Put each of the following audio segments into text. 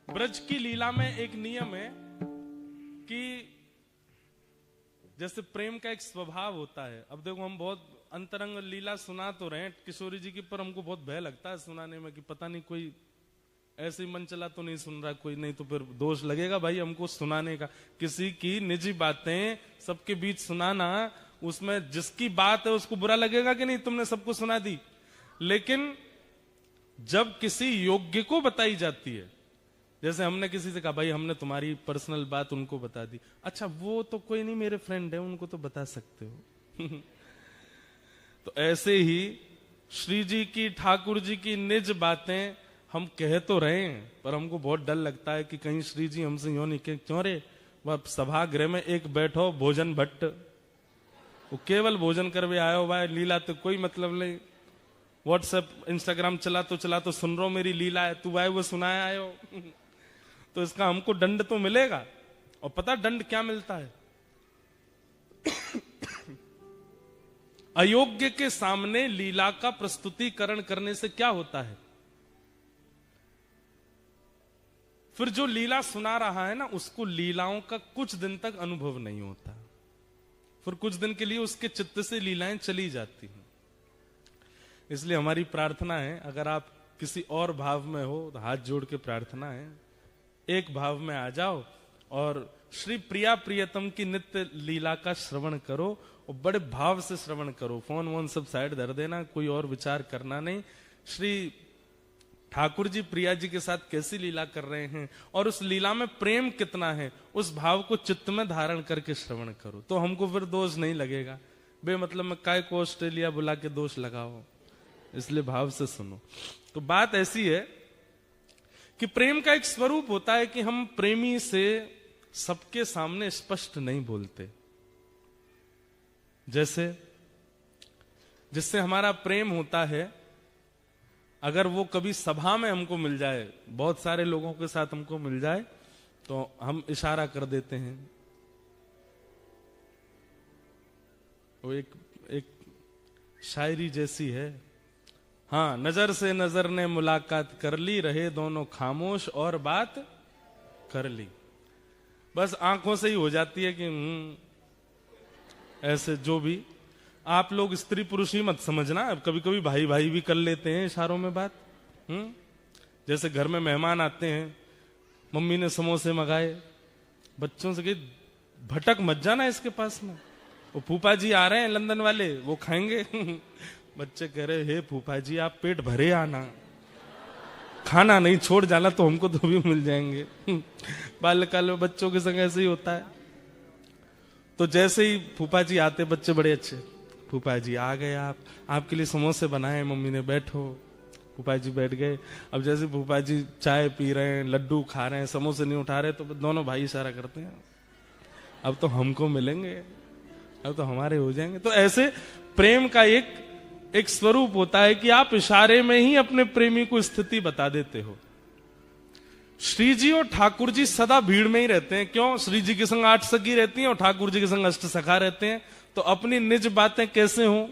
ब्रज की लीला में एक नियम है कि जैसे प्रेम का एक स्वभाव होता है। अब देखो, हम बहुत अंतरंग लीला सुना तो रहे किशोरी जी की, पर हमको बहुत भय लगता है सुनाने में कि पता नहीं कोई ऐसे ही मन चला तो नहीं सुन रहा कोई, नहीं तो फिर दोष लगेगा भाई हमको सुनाने का। किसी की निजी बातें सबके बीच सुनाना, उसमें जिसकी बात है उसको बुरा लगेगा कि नहीं, तुमने सबको सुना दी। लेकिन जब किसी योग्य को बताई जाती है, जैसे हमने किसी से कहा भाई हमने तुम्हारी पर्सनल बात उनको बता दी, अच्छा वो तो कोई नहीं मेरे फ्रेंड है उनको तो बता सकते हो। तो ऐसे ही श्री जी की, ठाकुर जी की निज बातें हम कह तो रहे हैं, पर हमको बहुत डर लगता है कि कहीं श्री जी हमसे यूं नहीं कहें, क्यों रे वह सभागृह में एक बैठो भोजन भट्ट, वो केवल भोजन करवे आयो भाई, लीला तो कोई मतलब नहीं। व्हाट्सएप इंस्टाग्राम चला तो सुन रहा मेरी लीला है, तू भाई वो सुनाया आयो। तो इसका हमको दंड तो मिलेगा। और पता दंड क्या मिलता है? अयोग्य के सामने लीला का प्रस्तुतिकरण करने से क्या होता है? फिर जो लीला सुना रहा है ना, उसको लीलाओं का कुछ दिन तक अनुभव नहीं होता, फिर कुछ दिन के लिए उसके चित्त से लीलाएं चली जाती हैं। इसलिए हमारी प्रार्थना है, अगर आप किसी और भाव में हो तो हाथ जोड़ के प्रार्थना है, एक भाव में आ जाओ और श्री प्रिया प्रियतम की नित्य लीला का श्रवण करो, और बड़े भाव से श्रवण करो। फोन वोन सब साइड धर देना, कोई और विचार करना नहीं। श्री ठाकुर जी प्रिया जी के साथ कैसी लीला कर रहे हैं और उस लीला में प्रेम कितना है, उस भाव को चित्त में धारण करके श्रवण करो, तो हमको फिर दोष नहीं लगेगा। बेमतलब में काय को ऑस्ट्रेलिया बुला के दोष लगाओ, इसलिए भाव से सुनो। तो बात ऐसी है कि प्रेम का एक स्वरूप होता है कि हम प्रेमी से सबके सामने स्पष्ट नहीं बोलते। जैसे जिससे हमारा प्रेम होता है, अगर वो कभी सभा में हमको मिल जाए, बहुत सारे लोगों के साथ हमको मिल जाए, तो हम इशारा कर देते हैं। वो एक शायरी जैसी है, हाँ, नजर से नजर ने मुलाकात कर ली, रहे दोनों खामोश और बात कर ली। बस आंखों से ही हो जाती है कि ऐसे। जो भी आप लोग स्त्री पुरुष ही मत समझना, कभी कभी भाई भाई भी कर लेते हैं इशारों में बात। जैसे घर में मेहमान आते हैं, मम्मी ने समोसे मंगाए, बच्चों से कही भटक मत जाना इसके पास में, वो फूफा जी आ रहे हैं लंदन वाले, वो खाएंगे। बच्चे कह रहे, हे फूफा जी आप पेट भरे आना, खाना नहीं छोड़ जाना, तो हमको तो भी मिल जाएंगे। बाल्यकाल में बच्चों के संग ऐसे ही होता है। तो जैसे ही फूफा जी आते, बच्चे बड़े अच्छे, फूफा जी आ गए, आपके लिए समोसे बनाए मम्मी ने, बैठो। फूफा जी बैठ गए। अब जैसे फूफा जी चाय पी रहे हैं, लड्डू खा रहे हैं, समोसे नहीं उठा रहे, तो दोनों भाई इशारा करते हैं, अब तो हमको मिलेंगे, अब तो हमारे हो जाएंगे। तो ऐसे प्रेम का एक स्वरूप होता है कि आप इशारे में ही अपने प्रेमी को स्थिति बता देते हो। श्री जी और ठाकुर जी सदा भीड़ में ही रहते हैं। क्यों? श्री जी के संग 8 सखी रहती हैं और ठाकुर जी के संग 8 सखा रहते हैं। तो अपनी निज बातें कैसे हो?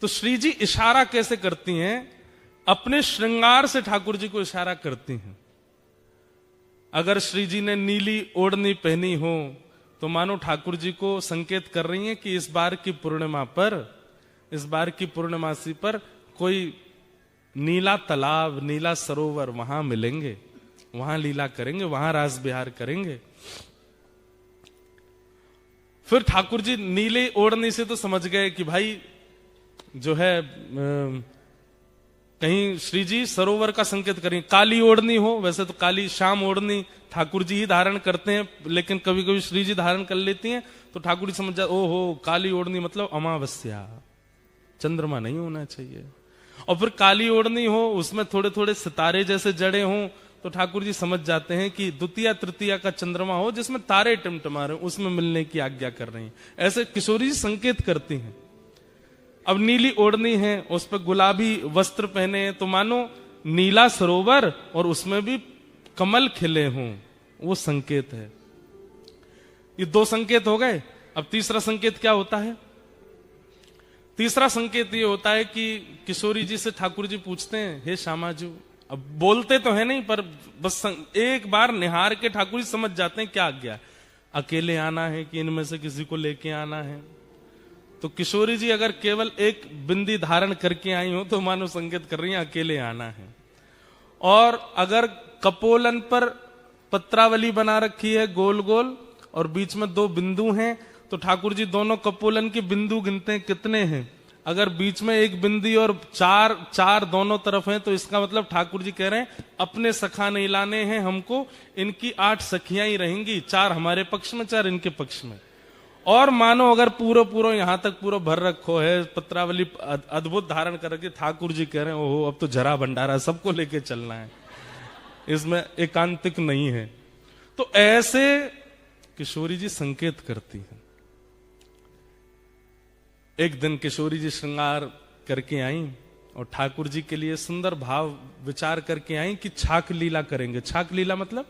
तो श्री जी इशारा कैसे करती हैं? अपने श्रृंगार से ठाकुर जी को इशारा करती हैं। अगर श्री जी ने नीली ओढ़नी पहनी हो, तो मानो ठाकुर जी को संकेत कर रही हैं कि इस बार की पूर्णिमा पर, इस बार की पूर्णमासी पर कोई नीला तालाब, नीला सरोवर, वहां मिलेंगे, वहां लीला करेंगे, वहां रास बिहार करेंगे। फिर ठाकुर जी नीले ओढ़नी से तो समझ गए कि भाई जो है कहीं श्री जी सरोवर का संकेत करें। काली ओढ़नी हो, वैसे तो काली श्याम ओढ़नी ठाकुर जी ही धारण करते हैं, लेकिन कभी कभी श्री जी धारण कर लेती हैं, तो ठाकुर जी समझ जाए, ओहो काली ओढ़नी मतलब अमावस्या, चंद्रमा नहीं होना चाहिए। और फिर काली ओढ़नी हो, उसमें थोड़े थोड़े सितारे जैसे जड़े हों, तो ठाकुर जी समझ जाते हैं कि द्वितीया तृतीया का चंद्रमा हो जिसमें तारे टिमटिमा रहे, उसमें मिलने की आज्ञा कर रही हैं। ऐसे किशोरी जी संकेत करती हैं। अब नीली ओढ़नी है, उस पर गुलाबी वस्त्र पहने हैं, तो मानो नीला सरोवर और उसमें भी कमल खिले हों, वो संकेत है। ये 2 संकेत हो गए। अब तीसरा संकेत क्या होता है? तीसरा संकेत ये होता है कि किशोरी जी से ठाकुर जी पूछते हैं, हे श्यामाजू अब बोलते तो है नहीं, पर बस एक बार निहार के ठाकुर जी समझ जाते हैं क्या आज्ञा है। अकेले आना है कि इनमें से किसी को लेके आना है। तो किशोरी जी अगर केवल एक बिंदी धारण करके आई हो तो मानो संकेत कर रही है अकेले आना है। और अगर कपोलन पर पत्रावली बना रखी है गोल गोल और बीच में 2 बिंदु हैं, तो ठाकुर जी दोनों कपोलन के बिंदु गिनते हैं कितने हैं। अगर बीच में 1 बिंदी और 4 दोनों तरफ हैं, तो इसका मतलब ठाकुर जी कह रहे हैं अपने सखा नहीं लाने हैं हमको, इनकी 8 सखियां ही रहेंगी, 4 हमारे पक्ष में 4 इनके पक्ष में। और मानो अगर पूरा यहां तक पूरा भर रखो है, पत्रावली अद्भुत धारण कर रखी, ठाकुर जी कह रहे हैं ओहो अब तो जरा भंडारा सबको लेके चलना है, इसमें एकांतिक नहीं है। तो ऐसे किशोरी जी संकेत करती हैं। एक दिन किशोरी जी श्रृंगार करके आई और ठाकुर जी के लिए सुंदर भाव विचार करके आई कि छाक लीला करेंगे। छाक लीला मतलब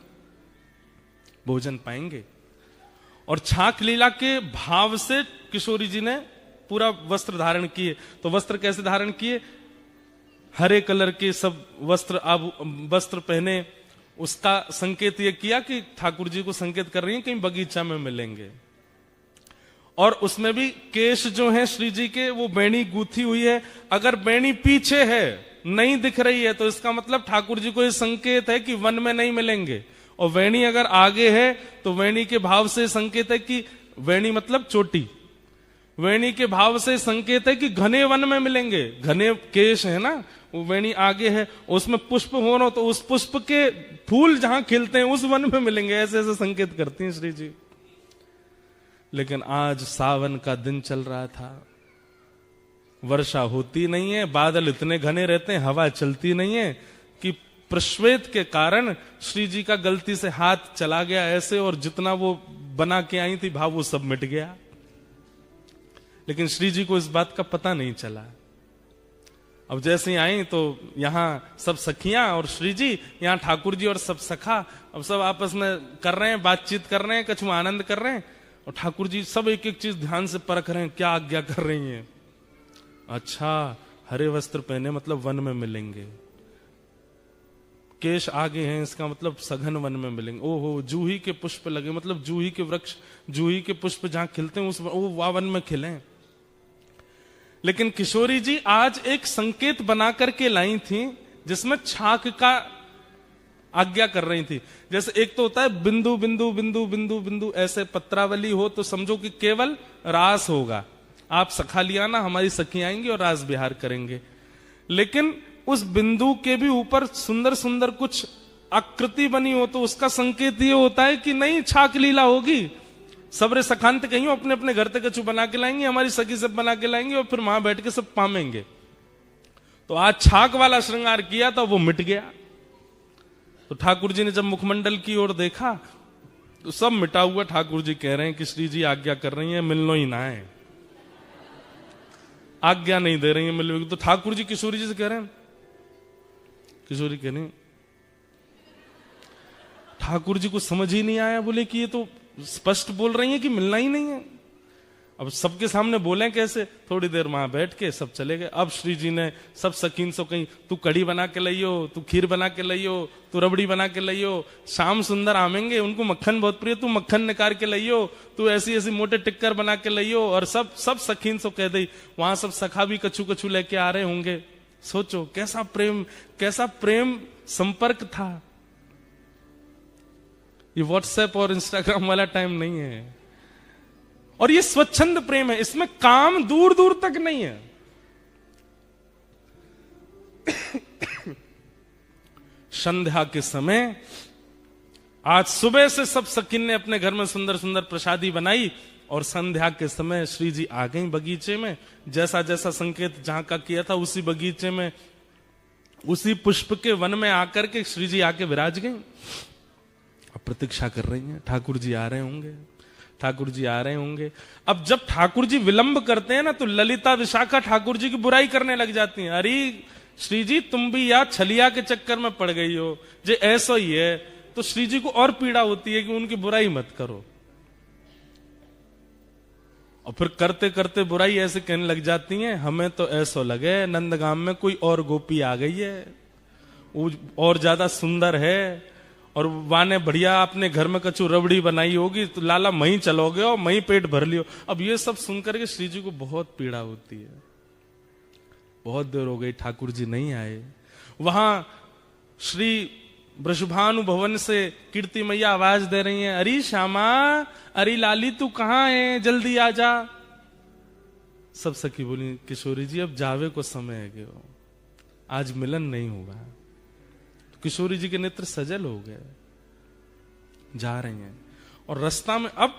भोजन पाएंगे। और छाक लीला के भाव से किशोरी जी ने पूरा वस्त्र धारण किए। तो वस्त्र कैसे धारण किए? हरे कलर के सब वस्त्र पहने। उसका संकेत यह किया कि ठाकुर जी को संकेत कर रही है कहीं बगीचा में मिलेंगे। और उसमें भी केश जो है श्री जी के वो बेणी गूथी हुई है। अगर बेणी पीछे है नहीं दिख रही है तो इसका मतलब ठाकुर जी को यह संकेत है कि वन में नहीं मिलेंगे। और वेणी अगर आगे है तो वेणी के भाव से संकेत है कि वेणी मतलब चोटी, वेणी के भाव से संकेत है कि घने वन में मिलेंगे। घने केश है ना, वो वेणी आगे है, उसमें पुष्प हो ना तो उस पुष्प के फूल जहां खिलते हैं उस वन में मिलेंगे। ऐसे ऐसे संकेत करती हैं श्री जी। लेकिन आज सावन का दिन चल रहा था, वर्षा होती नहीं है, बादल इतने घने रहते हैं, हवा चलती नहीं है कि प्रश्वेत के कारण श्री जी का गलती से हाथ चला गया ऐसे, और जितना वो बना के आई थी भाव वो सब मिट गया। लेकिन श्री जी को इस बात का पता नहीं चला। अब जैसे ही आई तो यहां सब सखियां और श्री जी, यहां ठाकुर जी और सब सखा, अब सब आपस में कर रहे हैं, बातचीत कर रहे हैं, कछु आनंद कर रहे हैं। और ठाकुर जी सब एक एक चीज ध्यान से परख रहे हैं, क्या आज्ञा कर रही हैं। अच्छा, हरे वस्त्र पहने मतलब वन में मिलेंगे, केश आगे हैं इसका मतलब सघन वन में मिलेंगे। ओहो, जूही के पुष्प लगे मतलब जूही के वृक्ष, जूही के पुष्प जहां खिलते हैं उस वन में खिले। लेकिन किशोरी जी आज एक संकेत बना करके लाई थी जिसमें छाक का आज्ञा कर रही थी। जैसे एक तो होता है बिंदु बिंदु बिंदु बिंदु बिंदु, ऐसे पत्रावली हो तो समझो कि केवल रास होगा, आप सखा लिया ना, हमारी सखी आएंगी और रास विहार करेंगे। लेकिन उस बिंदु के भी ऊपर सुंदर सुंदर कुछ आकृति बनी हो तो उसका संकेत ये होता है कि नहीं छाक लीला होगी। सबरे सखांत कहीं अपने अपने घर तक कछु बना के लाएंगे, हमारी सखी सब बना के लाएंगे और फिर वहां बैठ के सब पामेंगे। तो आज छाक वाला श्रृंगार किया था वो मिट गया। तो ठाकुर जी ने जब मुखमंडल की ओर देखा तो सब मिटा हुआ। ठाकुर जी कह रहे हैं कि श्री जी आज्ञा कर रही है मिलनो ही ना है, आज्ञा नहीं दे रही है मिलने की। तो ठाकुर जी किशोरी जी से कह रहे हैं, किशोरी कह रही ठाकुर जी को समझ ही नहीं आया, बोले कि ये तो स्पष्ट बोल रही है कि मिलना ही नहीं है। अब सबके सामने बोले कैसे? थोड़ी देर वहां बैठ के सब चले गए। अब श्री जी ने सब सकीन से कहीं तू कढ़ी बना के लाइयो, तू खीर बना के लाइयो, तू रबड़ी बना के लाइयो, श्याम सुंदर आमेंगे उनको मक्खन बहुत प्रिय, तू मक्खन निकाल के लाइयो, तू ऐसी ऐसी मोटे टिक्कर बना के लाइयो। और सब सकीन से कह दी। वहां सब सखा भी कछु कछु लेके आ रहे होंगे। सोचो कैसा प्रेम संपर्क था। ये व्हाट्सएप और इंस्टाग्राम वाला टाइम नहीं है। और ये स्वच्छंद प्रेम है, इसमें काम दूर दूर तक नहीं है। संध्या के समय आज सुबह से सब सखिन ने अपने घर में सुंदर सुंदर प्रसादी बनाई और संध्या के समय श्री जी आ गई बगीचे में। जैसा जैसा संकेत जहां का किया था उसी बगीचे में, उसी पुष्प के वन में आकर के श्री जी आके विराज गई। अब प्रतीक्षा कर रही हैं, ठाकुर जी आ रहे होंगे, ठाकुर जी आ रहे होंगे। अब जब ठाकुर जी विलंब करते हैं ना तो ललिता विशाखा ठाकुर जी की बुराई करने लग जाती हैं। अरे श्री जी तुम भी या छलिया के चक्कर में पड़ गई हो, जे ऐसा ही है। तो श्री जी को और पीड़ा होती है कि उनकी बुराई मत करो। और फिर करते करते बुराई ऐसे कहने लग जाती हैं, हमें तो ऐसा लगे नंदगाम में कोई और गोपी आ गई है, वो और ज्यादा सुंदर है, और वाने बढ़िया आपने घर में कचू रबड़ी बनाई होगी, तो लाला मही चलोगे और मही पेट भर लियो। अब ये सब सुनकर के श्री जी को बहुत पीड़ा होती है। बहुत देर हो गई, ठाकुर जी नहीं आए। वहां श्री वृषभानु भवन से कीर्ति मैया आवाज दे रही हैं, अरे श्यामा, अरे लाली तू कहां है, जल्दी आ जा। सब सखी बोली, किशोरी जी अब जावे को समय है गयो, आज मिलन नहीं होगा। तो किशोरी जी के नेत्र सजल हो गए, जा रही हैं। और रास्ता में अब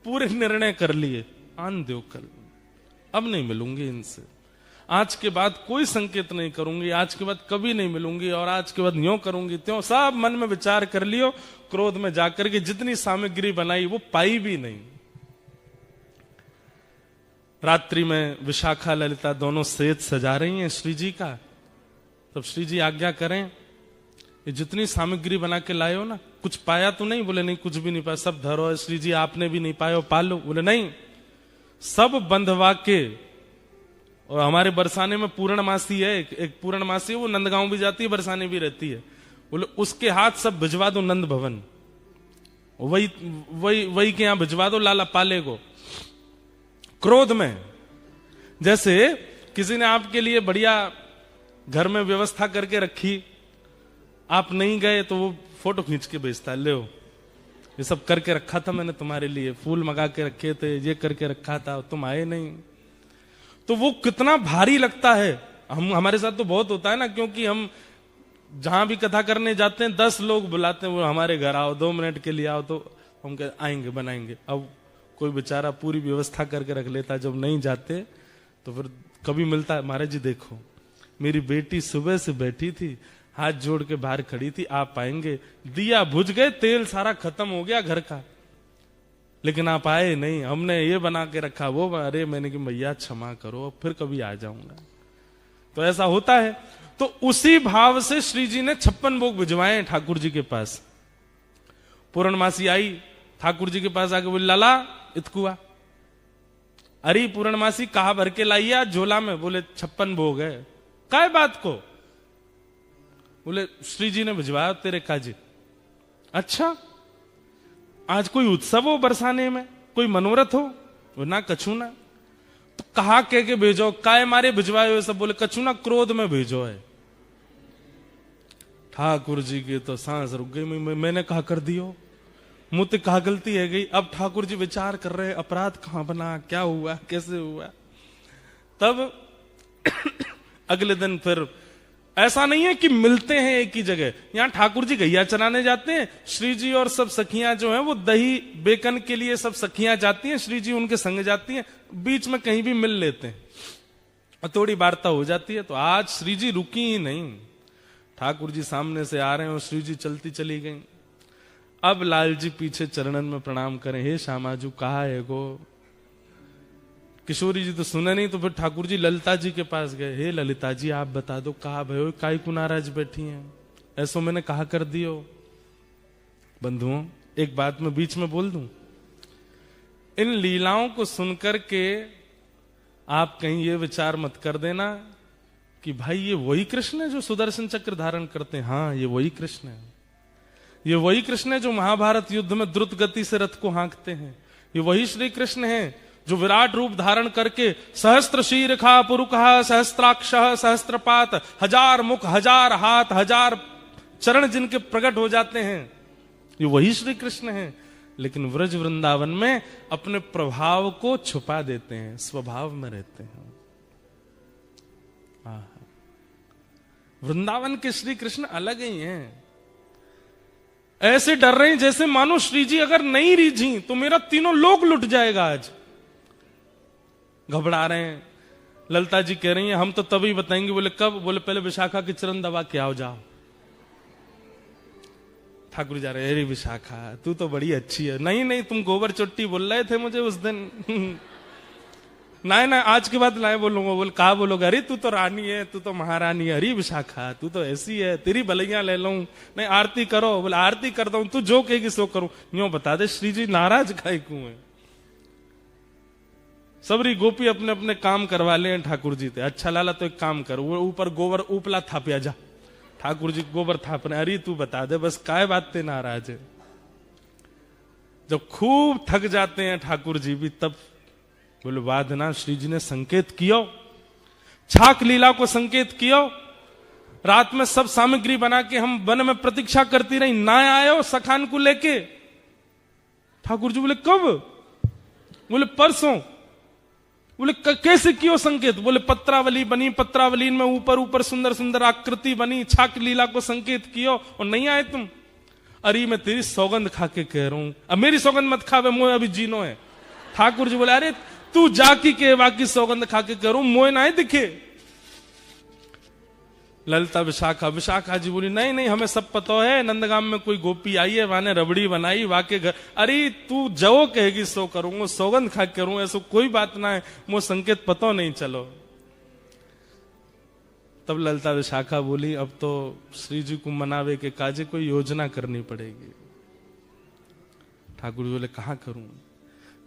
पूरे निर्णय कर लिए, आन दो कल, अब नहीं मिलूंगी इनसे, आज के बाद कोई संकेत नहीं करूंगी, आज के बाद कभी नहीं मिलूंगी, और आज के बाद यूं करूंगी त्यों। सब मन में विचार कर लियो। क्रोध में जाकर के जितनी सामग्री बनाई वो पाई भी नहीं। रात्रि में विशाखा ललिता दोनों सेज सजा रही हैं श्री जी का। तब श्री जी आज्ञा करें, ये जितनी सामग्री बना के लाए हो ना, कुछ पाया तो नहीं? बोले नहीं, कुछ भी नहीं पाया, सब धरो। श्री जी आपने भी नहीं पाया, पालो। बोले नहीं, सब बंधवा के। और हमारे बरसाने में पूर्णमासी है, एक पूर्णमासी है, वो नंदगांव भी जाती है, बरसाने भी रहती है। बोले उसके हाथ सब भिजवा दो नंद भवन, वही वही वही के यहां भिजवा दो लाला पाले को। क्रोध में जैसे किसी ने आपके लिए बढ़िया घर में व्यवस्था करके रखी, आप नहीं गए तो वो फोटो खींच के भेजता है, ले ये सब करके रखा था मैंने तुम्हारे लिए, फूल मंगा के रखे थे, ये करके रखा था, तुम आए नहीं। तो वो कितना भारी लगता है। हमारे साथ तो बहुत होता है ना, क्योंकि हम जहां भी कथा करने जाते हैं 10 लोग बुलाते हैं, वो हमारे घर आओ, 2 मिनट के लिए आओ, तो हम आएंगे बनाएंगे। अब कोई बेचारा पूरी व्यवस्था करके रख लेता, जब नहीं जाते तो फिर कभी मिलता है, महाराज जी देखो मेरी बेटी सुबह से बैठी थी, हाथ जोड़ के बाहर खड़ी थी, आप आएंगे, दिया बुझ गए, तेल सारा खत्म हो गया घर का, लेकिन आप आए नहीं, हमने ये बना के रखा वो। अरे मैंने कि मैया क्षमा करो, फिर कभी आ जाऊंगा। तो ऐसा होता है। तो उसी भाव से श्री जी ने 56 भोग भिजवाए ठाकुर जी के पास। पूर्णमासी आई ठाकुर जी के पास आके बोली, लाला इतकुआ। अरे पूर्णमासी कहा भर के लाइए आज झोला में? बोले 56 भोग है। काय बात को? बोले श्री जी ने भिजवाया तेरे काजी। अच्छा, आज कोई उत्सव हो बरसाने में, कोई मनोरथ हो? वो ना कछु ना। तो कहा कह के भेजो, काय मारे भिजवाए हुए सब? बोले कछु ना, क्रोध में भेजो है। ठाकुर जी की तो सांस रुक गई। मैंने कहा कर दियो, मुझसे कहा गलती है गई। अब ठाकुर जी विचार कर रहे, अपराध कहां बना, क्या हुआ, कैसे हुआ। तब अगले दिन फिर ऐसा नहीं है कि मिलते हैं एक ही जगह। यहां ठाकुर जी गैया चराने जाते हैं, श्री जी और सब सखियां जो हैं वो दही बेकन के लिए सब सखियां जाती हैं, श्री जी उनके संग जाती हैं, बीच में कहीं भी मिल लेते हैं और थोड़ी वार्ता हो जाती है। तो आज श्री जी रुकी ही नहीं, ठाकुर जी सामने से आ रहे हैं और श्री जी चलती चली गई। अब लाल जी पीछे चरणन में प्रणाम करें, हे श्यामाजू कहा है गो। किशोरी जी तो सुने नहीं, तो फिर ठाकुर जी ललिता जी के पास गए, हे ललिता जी आप बता दो कहा भयो, काई को नाराज बैठी हैं, ऐसो मैंने कहा कर दियो। बंधुओं एक बात मैं बीच में बोल दूं, इन लीलाओं को सुनकर के आप कहीं ये विचार मत कर देना कि भाई ये वही कृष्ण है जो सुदर्शन चक्र धारण करते हैं। हाँ ये वही कृष्ण है, ये वही कृष्ण है जो महाभारत युद्ध में द्रुत गति से रथ को हाँकते हैं। ये वही श्री कृष्ण है जो विराट रूप धारण करके सहस्त्र शीर्षा पुरुषः सहस्त्राक्षः सहस्त्रपात, 1000 मुख 1000 हाथ 1000 चरण जिनके प्रकट हो जाते हैं, ये वही श्री कृष्ण है। लेकिन व्रज वृंदावन में अपने प्रभाव को छुपा देते हैं, स्वभाव में रहते हैं। वृंदावन के श्री कृष्ण अलग ही हैं। ऐसे डर रहे हैं जैसे मानो श्री जी अगर नहीं रीझी तो मेरा तीनों लोक लुट जाएगा। आज घबरा रहे हैं। ललिता जी कह रही हैं हम तो तभी बताएंगे। बोले कब? बोले पहले विशाखा की चरण दबा के आओ, जाओ। ठाकुर जा रहे, अरे विशाखा तू तो बड़ी अच्छी है। नहीं नहीं तुम गोबर चोट्टी बोल रहे थे मुझे उस दिन। ना ना आज के बाद लाए बोलूंगा। बोल कहा बोलोगे? अरे तू तो रानी है, तू तो महारानी है। अरे विशाखा तू तो ऐसी है, तेरी भलैया ले लूं। नहीं आरती करो। बोले आरती करता हूं, तू जो कहेगी सो करूं। यूं बता दे श्री जी नाराज काहे क्यों है? सबरी गोपी अपने अपने काम करवा ले ठाकुर जी थे। अच्छा लाला तो एक काम कर, वो ऊपर गोबर उपला थापिया जा, ठाकुर जी गोबर थापने, अरे तू बता दे बस काय बात ते नाराज है। जब खूब थक जाते हैं ठाकुर जी भी, तब बोले वादना श्री जी ने संकेत किया, छाक लीला को संकेत किया। रात में सब सामग्री बना के हम वन में प्रतीक्षा करती रही, ना आयो सखान को लेके। ठाकुर जी बोले कब? बोले परसों। बोले कैसे कियो संकेत? बोले पत्रावली बनी, पत्रावली में ऊपर ऊपर सुंदर सुंदर आकृति बनी, छाक लीला को संकेत कियो और नहीं आए तुम। अरे मैं तेरी सौगंध खा के कह रहा हूं, अब मेरी सौगंध मत खावे, मोए अभी जीनो है। ठाकुर जी बोले अरे तू जाकी के बाकी सौगंध खा के कह रहा हूं, मोए ना दिखे। ललिता विशाखा, विशाखा जी बोली नहीं नहीं हमें सब पता है, नंदगाम में कोई गोपी आई है, वाने रबड़ी बनाई, वाके घर। अरे तू जो कहेगी सो करूंगा, सौगंध खा के करूंगा, ऐसा कोई बात ना है, मो संकेत पता नहीं चलो। तब ललिता विशाखा बोली अब तो श्री जी को मनावे के काजे कोई योजना करनी पड़ेगी। ठाकुर जी बोले कहां करूं?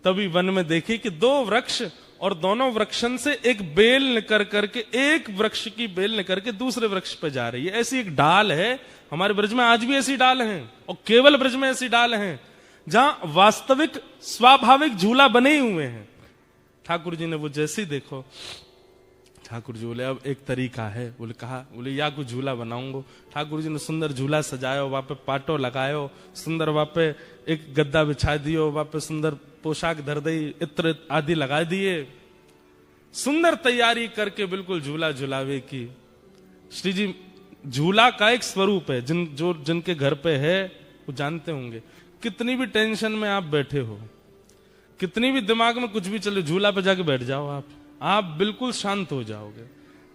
तभी वन में देखी कि दो वृक्ष, और दोनों वृक्षन से एक बेल निकल करके, एक वृक्ष की बेल निकल के दूसरे वृक्ष पे जा रही है। ऐसी एक डाल है, हमारे ब्रज में आज भी ऐसी डाल है, और केवल ब्रज में ऐसी डाल है जहां वास्तविक स्वाभाविक झूला बने ही हुए हैं। ठाकुर जी ने वो जैसी देखो, ठाकुर जी बोले अब एक तरीका है। बोले कहा? बोले या कुछ झूला बनाऊंगा। ठाकुर जी ने सुंदर झूला सजायो, वहां पे पाटो लगायो, सुंदर वहां पे एक गद्दा बिछा दियो, वहां पे सुंदर पोशाक धर दी, इत्र आदि लगा दिए, सुंदर तैयारी करके बिल्कुल झूला झुलावे की। श्री जी झूला का एक स्वरूप है, जिनके घर पे है वो जानते होंगे। कितनी भी टेंशन में आप बैठे हो, कितनी भी दिमाग में कुछ भी चले, झूला पे जाके बैठ जाओ, आप बिल्कुल शांत हो जाओगे।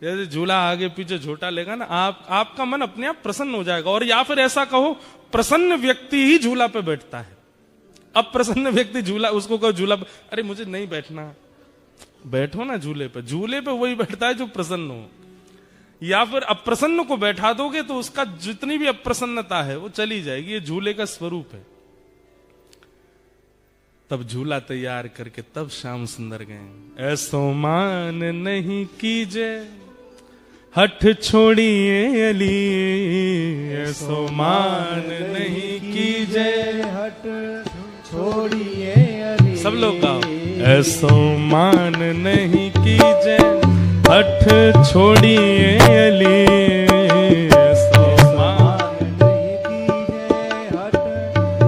जैसे झूला आगे पीछे झोटा लेगा ना, आपका मन अपने आप प्रसन्न हो जाएगा। और या फिर ऐसा कहो, प्रसन्न व्यक्ति ही झूला पे बैठता है। अब प्रसन्न व्यक्ति झूला, उसको कहो झूला पे, अरे मुझे नहीं बैठना, बैठो ना झूले पे। झूले पे वही बैठता है जो प्रसन्न हो। या फिर अप्रसन्न को बैठा दोगे तो उसका जितनी भी अप्रसन्नता है वो चली जाएगी। ये झूले का स्वरूप है। तब झूला तैयार करके तब श्याम सुंदर गए। ऐसो मान नहीं कीजे हठ छोड़िए अली, ऐसो मान नहीं कीजे हठ छोड़िए अली। सब लोग गाओ। ऐसो मान नहीं कीजे हठ छोड़िए अली, ऐसो मान नहीं कीजे हठ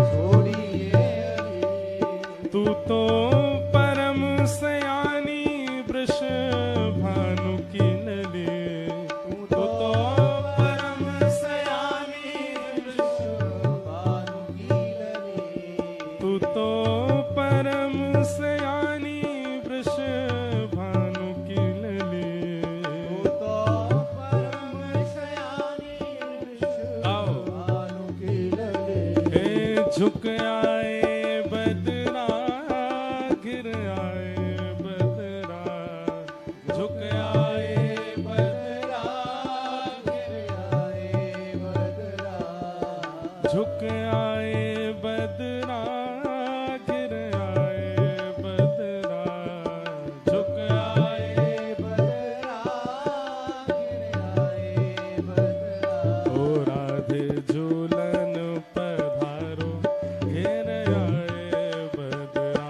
छोड़िए अली। तू तो परम सयानी वृष भानु की नली, तू तो परम सयानी वृष भानु की लली। तू तो परम सयानी वृष भानु की लली। तू तो परम सयानी वृष आओ। भानु की लली। हे झुक आए बदरा, गिर आए बदरा, झुक आए बदरा गिर आए बदरा। झुक आए बदरा, गिर आए बदरा, झुक आए बदरा गिर आए बदरा। ओ राधे झूलन पधारो, घेर आए बदरा,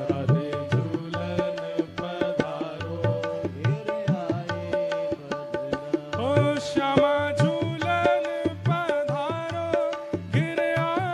राधे झूलन पधारो। गिर आए बदरा। ओ श्यामा झूलन पधारो, गिर आए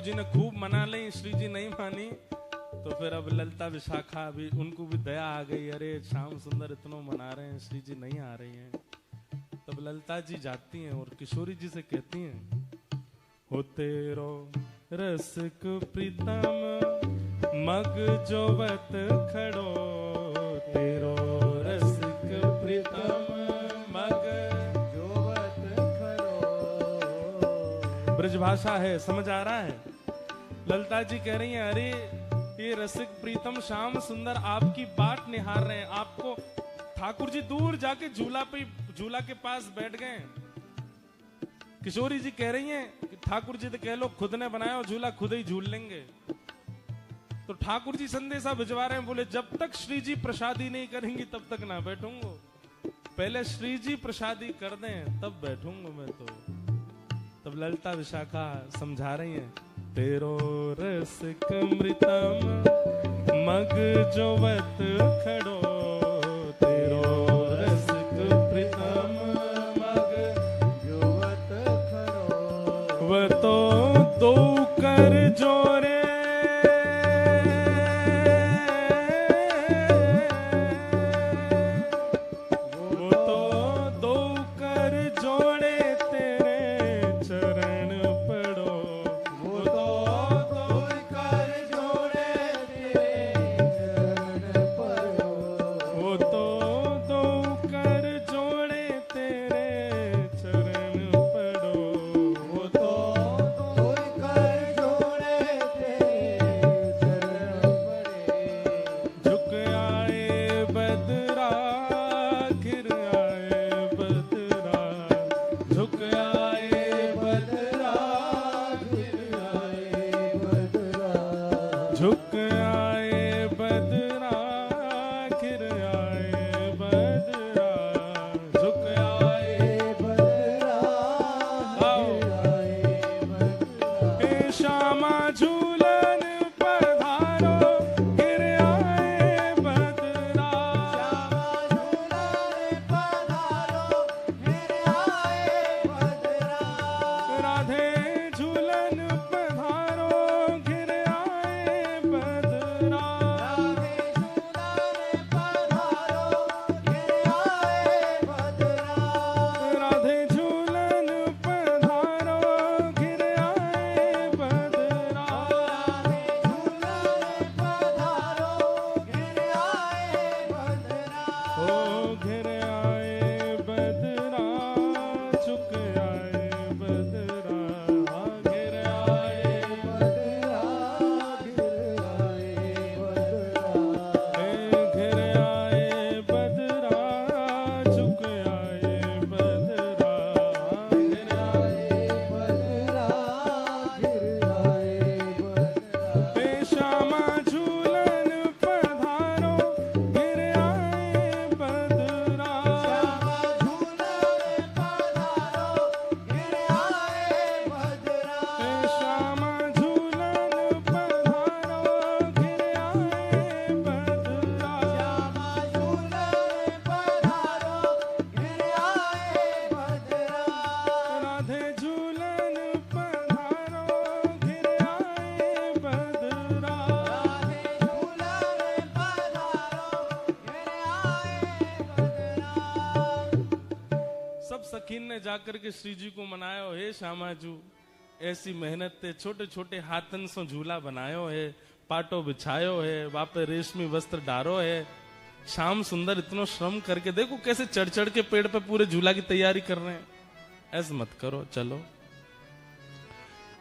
जी ने खूब मना ली, श्री जी नहीं मानी, तो फिर अब ललिता विशाखा भी, उनको भी दया आ गई, अरे श्याम सुंदर इतना मना रहे हैं, श्री जी नहीं आ रही हैं। तब ललिता जी जाती हैं और किशोरी जी से कहती हैं, हो तेरो रसिक प्रीतम मग जोवत खड़ो, तेरो रसिक प्रीतम मग जोवत खड़ो। ब्रजभाषा है, समझ आ रहा है। ललिता जी कह रही हैं, अरे ये रसिक प्रीतम श्याम सुंदर आपकी बाट निहार रहे हैं, आपको ठाकुर जी दूर जाके झूला के पास बैठ गए। किशोरी जी कह रही हैं कि ठाकुर जी तो कह लो खुद ने बनाया झूला, खुद ही झूल लेंगे। तो ठाकुर जी संदेशा भिजवा रहे हैं, बोले जब तक श्री जी प्रसादी नहीं करेंगी तब तक ना बैठूंगा, पहले श्री जी प्रसादी कर दें तब बैठूंगा मैं। तो तब ललिता विशाखा समझा रही हैं, तेरो रसिक मृतम मग जोवत खड़ो, तेरो रसिक प्रीतम मग जोवत खड़ो। वह तो दो कर जोरे, वो तो दो कर जोड़े तेरे चरण पड़ो, वो तो दो कर जोड़े तेरे चरण पड़ो। वो तो दो कर जोड़े तेरे चरण पड़ो, वो तो दो कर जोड़े तेरे चरण पड़े। झुक आए बदरा घिर आए बदरा, झुक आए बदरा गिर आए बदरा। झुक आए बदरा घिर आए बदरा, झुक आए बदरा आओ। गिर आए बदरा। हे श्यामा झूलन पधारो घिर आए बदरा, राधे झूलन पधारो घिर आए बदरा, राधे झूलन पधारो घिर आए बदरा, ओ घिर आए बदरा, झुक आए बदरा, घिर आए घिर आए बदरा, झुक आए बदरा, घिर हे श्यामा झूलन पधारो घिर आए बदरा, हे श्यामा झूलन पधारो घिर आए बदरा, राधे झूलन पधारो घिर आए बदरा। सब सखीन ने जाकर के श्री जी को मनायो, हे श्यामाजू ऐसी मेहनत ते छोटे छोटे हाथन से झूला बनायो है, पाटो बिछायो है, वापे रेशमी वस्त्र डारो है, श्याम सुंदर इतना श्रम करके देखो कैसे चढ़ चढ़ के पेड़ पे पूरे झूला की तैयारी कर रहे हैं। ऐसे मत करो, चलो।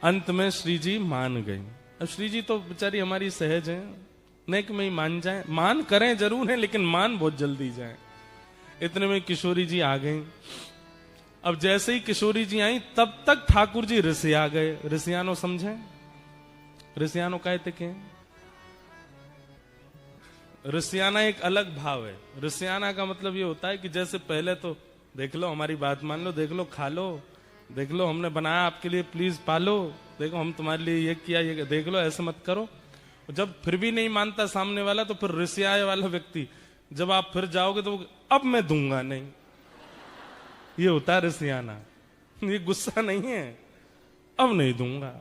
अंत में श्री जी मान गई। अब श्री जी तो बेचारी हमारी सहज है, नेक में ही मान जाए, मान करें जरूर है लेकिन मान बहुत जल्दी जाए। इतने में किशोरी जी आ गई। अब जैसे ही किशोरी जी आई तब तक ठाकुर जी ऋषिया गए। ऋषियानो समझे? ऋषियानो कहते के ऋषियाना एक अलग भाव है। ऋषियाना का मतलब ये होता है कि जैसे पहले तो देख लो, हमारी बात मान लो, देख लो, खा लो, देख लो हमने बनाया आपके लिए, प्लीज पालो, देखो हम तुम्हारे लिए ये किया, ये देख लो, ऐसे मत करो। जब फिर भी नहीं मानता सामने वाला तो फिर ऋषियाए वाला व्यक्ति, जब आप फिर जाओगे तो अब मैं दूंगा नहीं, ये होता है ऋषियाना। ये गुस्सा नहीं है, अब नहीं दूंगा।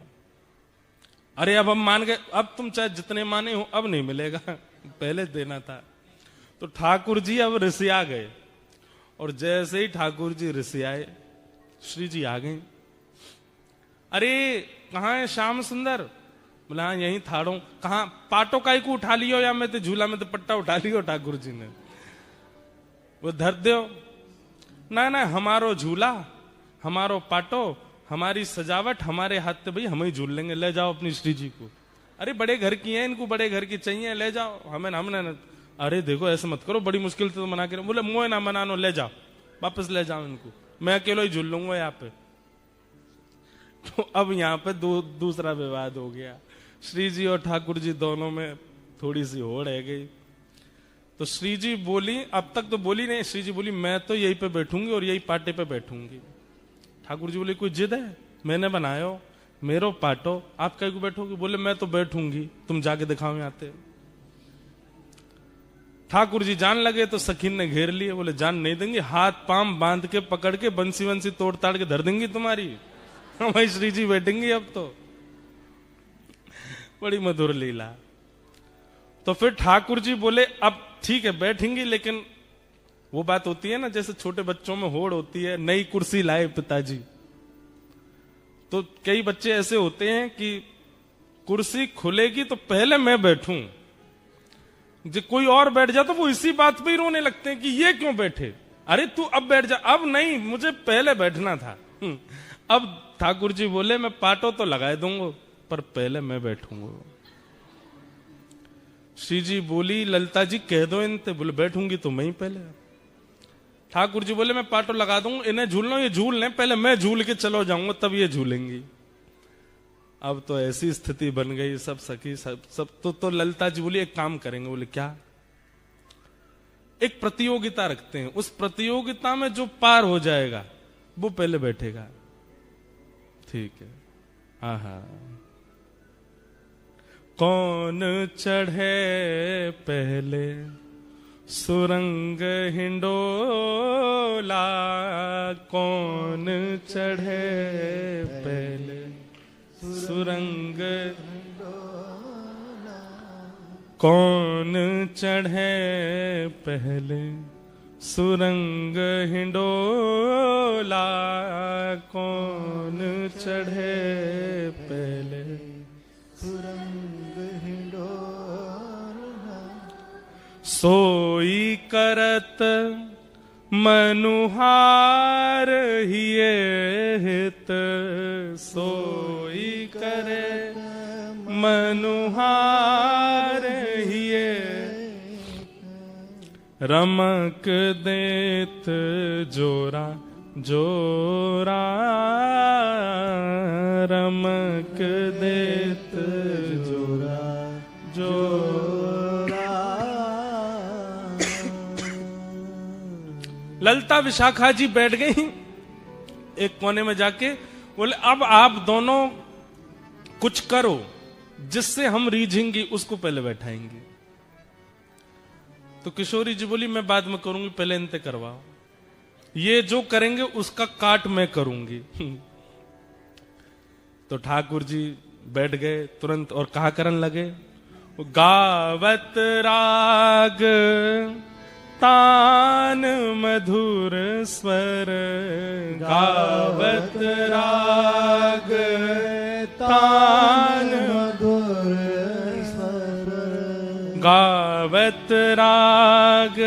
अरे अब हम मान गए, अब तुम चाहे जितने माने हो अब नहीं मिलेगा, पहले देना था। तो ठाकुर जी अब रिसिया गए, और जैसे ही ठाकुर जी रिसियाए, श्री जी आ गए। अरे कहाँ है श्याम सुंदर? बोला हाँ यहीं थाड़ो। कहाँ? पाटो काई को उठा लियो, या मैं तो झूला में तो पट्टा उठा लियो ठाकुर जी ने। वो धर दो ना ना, हमारो झूला, हमारो पाटो, हमारी सजावट, हमारे हाथ से भाई हम ही झूल लेंगे, ले जाओ अपनी श्री जी को। अरे बड़े घर की हैं, इनको बड़े घर की चाहिए, ले जाओ, हमें हमने। अरे देखो ऐसे मत करो, बड़ी मुश्किल से तो मना के। बोले मुँह ना मनानो, ले जाओ वापस, ले जाओ इनको, मैं अकेला ही झूल लूंगा यहाँ पे। तो अब यहाँ पे दूसरा विवाद हो गया, श्री जी और ठाकुर जी दोनों में थोड़ी सी होड़ है गई। तो श्री जी बोली, अब तक तो बोली नहीं, श्री जी बोली मैं तो यहीं पे बैठूंगी और यही पाटे पे बैठूंगी। ठाकुर जी बोले कोई जिद है? मैंने बनायो, मेरो पाटो, आप कहीं को बैठोगे? बोले मैं तो बैठूंगी, तुम जाके दिखाओ यहाँ पे। ठाकुर जी जान लगे तो सखीन ने घेर लिए, बोले जान नहीं देंगे, हाथ पांव बांध के पकड़ के बंसी वंसी तोड़ ताड़ के धर देंगी तुम्हारी। भाई श्री जी बैठेंगी अब तो। बड़ी मधुर लीला। तो फिर ठाकुर जी बोले अब ठीक है बैठेंगी, लेकिन वो बात होती है ना जैसे छोटे बच्चों में होड़ होती है, नई कुर्सी लाए पिताजी। तो कई बच्चे ऐसे होते हैं कि कुर्सी खुलेगी तो पहले मैं बैठूं, जो कोई और बैठ जा तो वो इसी बात पे ही रोने लगते हैं कि ये क्यों बैठे, अरे तू अब बैठ जा। अब नहीं, मुझे पहले बैठना था। अब ठाकुर जी बोले मैं पाटो तो लगा दूंगा, पर पहले मैं बैठूंगा। श्री जी बोली ललिता जी कह दो इनते। बोले बैठूंगी तो मैं ही पहले। ठाकुर जी बोले मैं पाटो लगा दूंगा, इन्हें झूलना, ये झूल लें, पहले मैं झूल के चलो जाऊंगा तब ये झूलेंगी। अब तो ऐसी स्थिति बन गई, सब सखी सब तो ललिता जी बोली एक काम करेंगे। बोले क्या? एक प्रतियोगिता रखते हैं, उस प्रतियोगिता में जो पार हो जाएगा वो पहले बैठेगा। ठीक है। आहा, कौन चढ़े पहले सुरंग हिंडोला, कौन चढ़े पहले सुरंग, कौन चढ़े पहले सुरंग हिंडोला, कौन चढ़े पहले सुरंग हिंडोला। सोई करत मनुहार हिये हित, सोई करे मनुहार हिये, रमक देत जोरा जोरा, रमक देत जोरा जोरा। ललिता विशाखा जी बैठ गई एक कोने में जाके। बोले अब आप दोनों कुछ करो जिससे हम रीझेंगी, उसको पहले बैठाएंगे। तो किशोरी जी बोली मैं बाद में करूंगी, पहले इनते करवाओ, ये जो करेंगे उसका काट मैं करूंगी। तो ठाकुर जी बैठ गए तुरंत और कहा करन लगे, गावत राग तान मधुर स्वर, गावत राग तान मधुर स्वर, गावत राग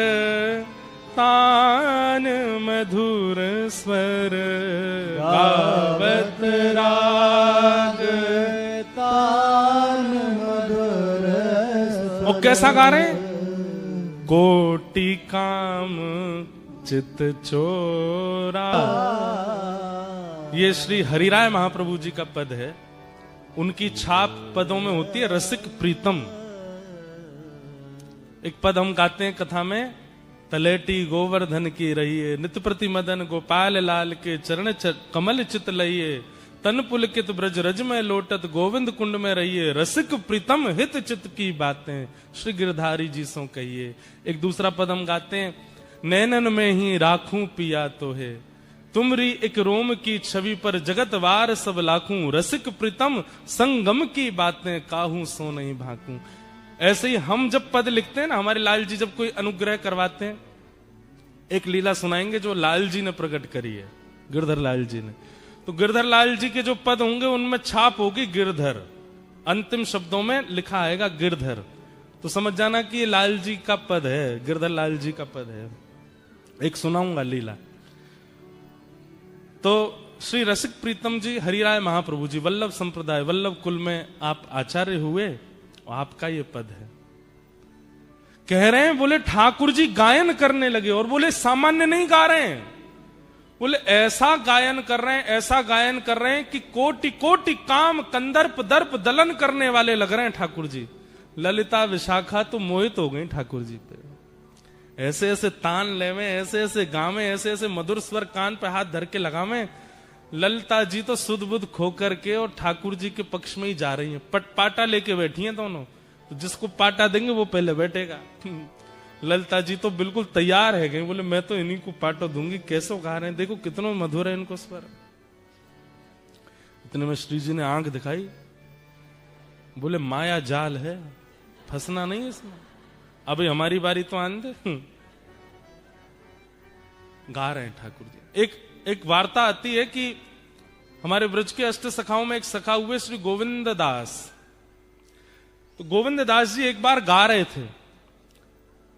तान मधुर स्वर, गावत राग तान मधुर स्वर। और कैसा गा रहे हैं? कोटि काम चित चोरा। ये श्री हरिराय महाप्रभु जी का पद है, उनकी छाप पदों में होती है रसिक प्रीतम। एक पद हम गाते हैं कथा में, तलेटी गोवर्धन की रहिए, नित प्रति मदन गोपाल लाल के चरण कमल चित लइए, तन पुलकित ब्रज रज में लोटत गोविंद कुंड में रहिए, रसिक प्रीतम हित चित की बातें श्री गिरधारी जी सो कहिए। एक दूसरा पद हम गाते हैं, नैनन में ही राखूं पिया तो है, तुमरी एक रोम की छवि पर जगत वार सब लाखूं, रसिक प्रीतम संगम की बातें काहू सो नहीं भाकूं। ऐसे ही हम जब पद लिखते हैं ना, हमारे लाल जी जब कोई अनुग्रह करवाते हैं, एक लीला सुनाएंगे जो लाल जी ने प्रकट करी है, गिरधर लाल जी ने। तो गिरधर लाल जी के जो पद होंगे उनमें छाप होगी गिरधर, अंतिम शब्दों में लिखा आएगा गिरधर। तो समझ जाना कि ये लाल जी का पद है, गिरधर लाल जी का पद है। एक सुनाऊंगा लीला। तो श्री रसिक प्रीतम जी हरिराय महाप्रभु जी वल्लभ संप्रदाय वल्लभ कुल में आप आचार्य हुए, और आपका ये पद है। कह रहे हैं, बोले ठाकुर जी गायन करने लगे, और बोले सामान्य नहीं गा रहे हैं, बोले ऐसा गायन कर रहे हैं, ऐसा गायन कर रहे हैं कि कोटि कोटि काम कंदर्प दर्प दलन करने वाले लग रहे हैं ठाकुर जी। ललिता विशाखा तो मोहित हो गई ठाकुर जी पे। ऐसे ऐसे तान लेवे, ऐसे ऐसे गावे, ऐसे ऐसे मधुर स्वर कान पे हाथ धर के लगावे। ललिता जी तो सुध बुध खो करके और ठाकुर जी के पक्ष में ही जा रही हैं। पाटा लेके बैठी हैं दोनों, तो जिसको पाटा देंगे वो पहले बैठेगा। ललिता जी तो बिल्कुल तैयार है गई, बोले मैं तो इन्हीं को पाटो दूंगी। कैसे गा रहे हैं, देखो कितना मधुर है इनको स्वर। इतने में श्री जी ने आंख दिखाई, बोले माया जाल है, फंसना नहीं इसमें, अभी हमारी बारी तो आने दे। गा रहे हैं ठाकुर जी। एक वार्ता आती है कि हमारे ब्रज के अष्ट सखाओं में एक सखा हुए श्री गोविंद दास। तो गोविंद दास जी एक बार गा रहे थे,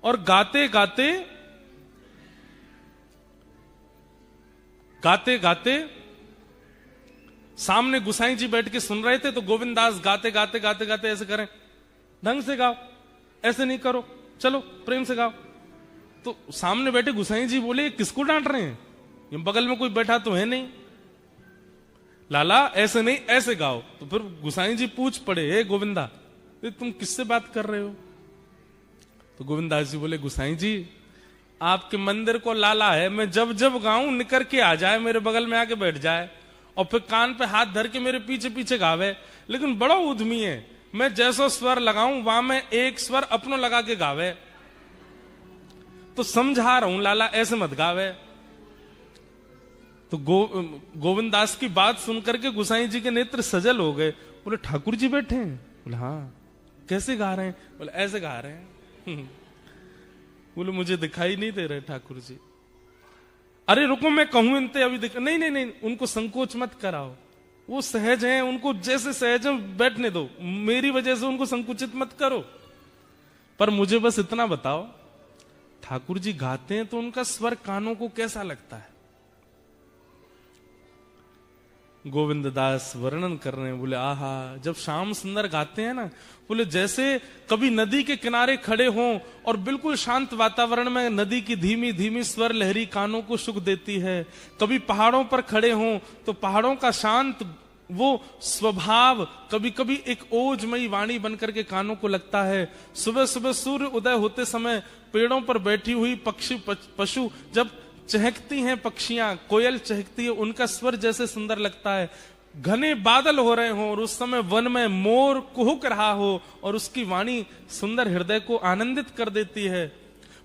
और गाते गाते गाते गाते सामने गुसाई जी बैठ के सुन रहे थे। तो गोविंद दास गाते गाते गाते गाते ऐसे करें, ढंग से गाओ, ऐसे नहीं करो, चलो प्रेम से गाओ। तो सामने बैठे गुसाई जी बोले, किसको डांट रहे हैं, ये बगल में कोई बैठा तो है नहीं, लाला ऐसे नहीं ऐसे गाओ। तो फिर गुसाई जी पूछ पड़े, हे गोविंदा तुम किससे बात कर रहे हो। तो गोविंदास जी बोले, गुसाई जी आपके मंदिर को लाला है, मैं जब जब गाऊं निकर के आ जाए, मेरे बगल में आके बैठ जाए, और फिर कान पे हाथ धर के मेरे पीछे पीछे गावे, लेकिन बड़ा उद्यमी है, मैं जैसा स्वर लगाऊं वहां में एक स्वर अपनो लगा के गावे। तो समझा रहा हूं लाला ऐसे मत गावे। तो गोविंद दास की बात सुनकर के गुसाई जी के नेत्र सजल हो गए। बोले ठाकुर जी बैठे हैं? बोले हाँ। कैसे गा रहे हैं? बोले ऐसे गा रहे हैं। बोले मुझे दिखाई नहीं दे रहे ठाकुर जी। अरे रुको मैं कहूं इनते अभी दिख, नहीं नहीं नहीं, उनको संकोच मत कराओ, वो सहज हैं, उनको जैसे सहज है बैठने दो, मेरी वजह से उनको संकुचित मत करो। पर मुझे बस इतना बताओ, ठाकुर जी गाते हैं तो उनका स्वर कानों को कैसा लगता है? गोविंद दास वर्णन कर रहे हैं, बोले आहा, जब श्याम सुंदर गाते हैं ना, बोले जैसे कभी नदी के किनारे खड़े हों और बिल्कुल शांत वातावरण में नदी की धीमी धीमी स्वर लहरी कानों को सुख देती है, कभी पहाड़ों पर खड़े हों तो पहाड़ों का शांत वो स्वभाव कभी कभी एक ओजमयी वाणी बनकर के कानों को लगता है। सुबह सुबह सूर्य उदय होते समय पेड़ों पर बैठी हुई पक्षी पशु जब चहकती हैं, पक्षियां कोयल चहकती है, उनका स्वर जैसे सुंदर लगता है। घने बादल हो रहे हो और उस समय वन में मोर कुहुक रहा हो और उसकी वाणी सुंदर हृदय को आनंदित कर देती है।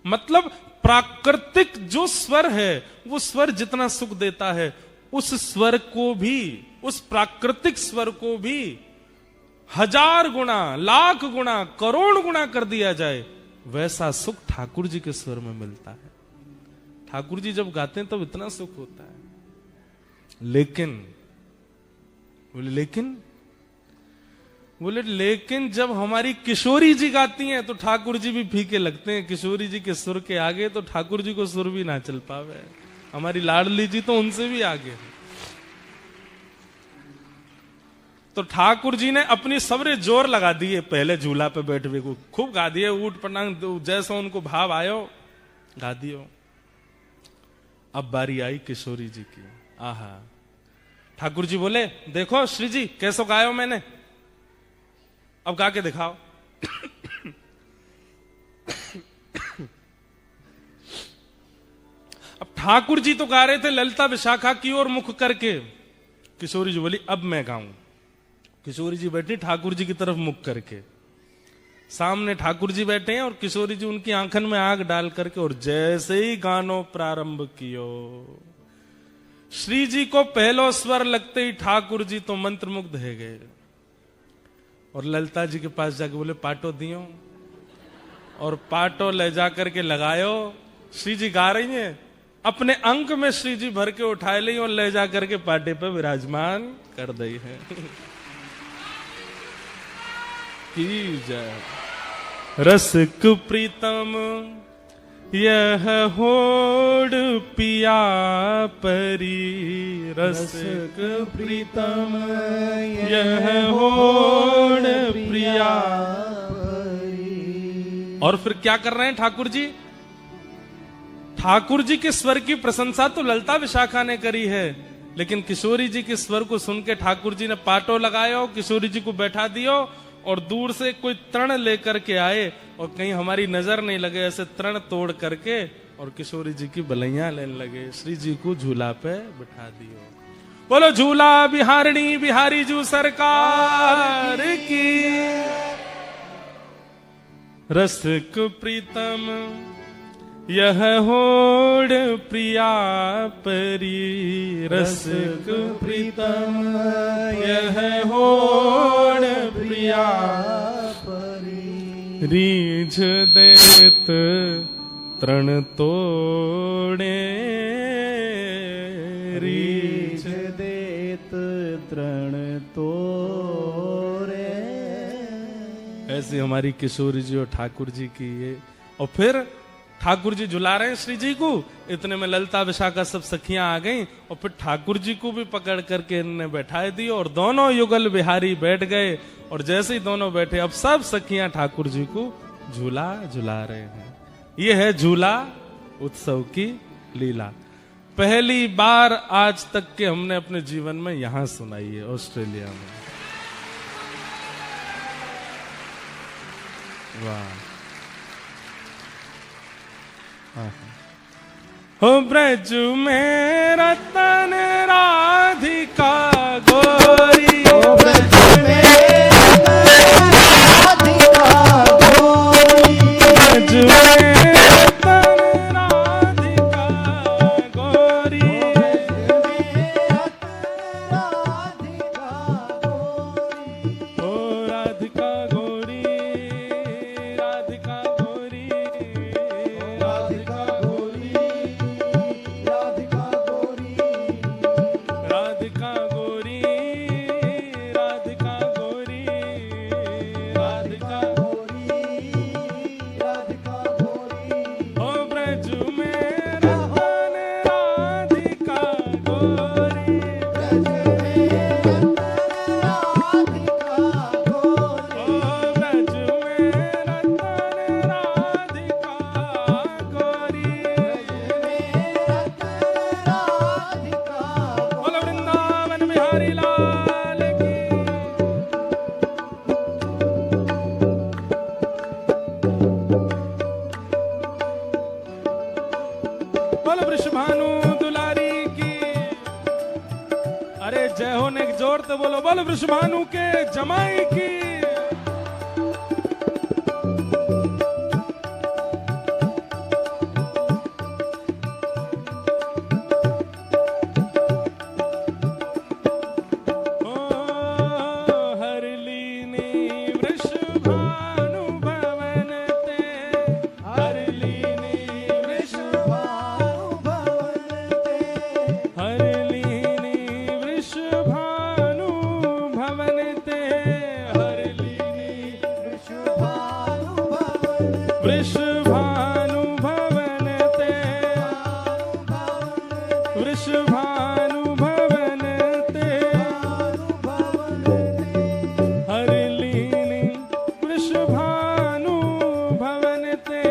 मतलब प्राकृतिक जो स्वर है वो स्वर जितना सुख देता है, उस स्वर को भी, उस प्राकृतिक स्वर को भी 1000 गुना, लाख गुना, करोड़ गुना कर दिया जाए, वैसा सुख ठाकुर जी के स्वर में मिलता है। ठाकुर जी जब गाते हैं तब इतना सुख होता है। लेकिन बोले लेकिन जब हमारी किशोरी जी गाती हैं तो ठाकुर जी भी फीके लगते हैं। किशोरी जी के सुर के आगे तो ठाकुर जी को सुर भी ना चल पावे। हमारी लाडली जी तो उनसे भी आगे है। तो ठाकुर जी ने अपनी सबरे जोर लगा दिए, पहले झूला पे बैठ हुए को खूब गा दिए, ऊट पटांग जैसा उनको भाव आयो गा दियो। अब बारी आई किशोरी जी की। आहा, ठाकुर जी बोले देखो श्री जी कैसो गायो मैंने, अब गा के दिखाओ। अब ठाकुर जी तो गा रहे थे ललिता विशाखा की ओर मुख करके। किशोरी जी बोली अब मैं गाऊं। किशोरी जी बैठी ठाकुर जी की तरफ मुख करके, सामने ठाकुर जी बैठे हैं और किशोरी जी उनकी आंखन में आग डाल करके, और जैसे ही गानो प्रारंभ कियो, श्री जी को पहलो स्वर लगते ही ठाकुर जी तो मंत्रमुग्ध है गए और ललिता जी के पास जाके बोले पाटो दियो, और पाटो ले जाकर के लगायो। श्री जी गा रही हैं, अपने अंक में श्री जी भर के उठाए ली और ले जाकर के पाटे पे विराजमान कर दी है। की जय। रसिक प्रीतम यह होड़ पिया परी, रसिक प्रीतम यह होड़ प्रिया परी। और फिर क्या कर रहे हैं ठाकुर जी? ठाकुर जी के स्वर की प्रशंसा तो ललिता विशाखा ने करी है, लेकिन किशोरी जी के स्वर को सुन के ठाकुर जी ने पाटो लगायो, किशोरी जी को बैठा दियो और दूर से कोई तृण लेकर के आए और कहीं हमारी नजर नहीं लगे, ऐसे तृण तोड़ करके और किशोरी जी की बलैया लेने लगे। श्री जी को झूला पे बिठा दियो। बोलो झूला बिहारिणी बिहारी जू सरकार की। रसिक प्रीतम यह होड़ प्रिया परी, रसिक प्रीतम यह होड़ प्रिया परी। रीझ देत तृण तोड़े, रीझ देत तृण तोड़े। ऐसी हमारी किशोरी जी और ठाकुर जी की ये। और फिर ठाकुर जी झुला रहे हैं श्री जी को, इतने में ललिता विशाखा सब सखियां आ गईं और फिर ठाकुर जी को भी पकड़ करके इन्होंने बैठाए दी और दोनों युगल बिहारी बैठ गए। और जैसे ही दोनों बैठे, अब सब सखियां ठाकुर जी को झूला झुला रहे हैं। ये है झूला उत्सव की लीला। पहली बार आज तक के हमने अपने जीवन में यहां सुनाई है, ऑस्ट्रेलिया में। वाह। हो ब्रज में रतन राधिका गोरी, ओ ब्रज में राधिका गोरी, ब्रज में रतन राधिका गोरी, ओ राधिका गोरी, राधिका गोरी, जय हो ने जोर से बोलो, बोलो वृषभानु के जमाई की। वृषभानु भवन ते, वृषभानु भवन ते, हरलीनी वृषभानु भवन ते,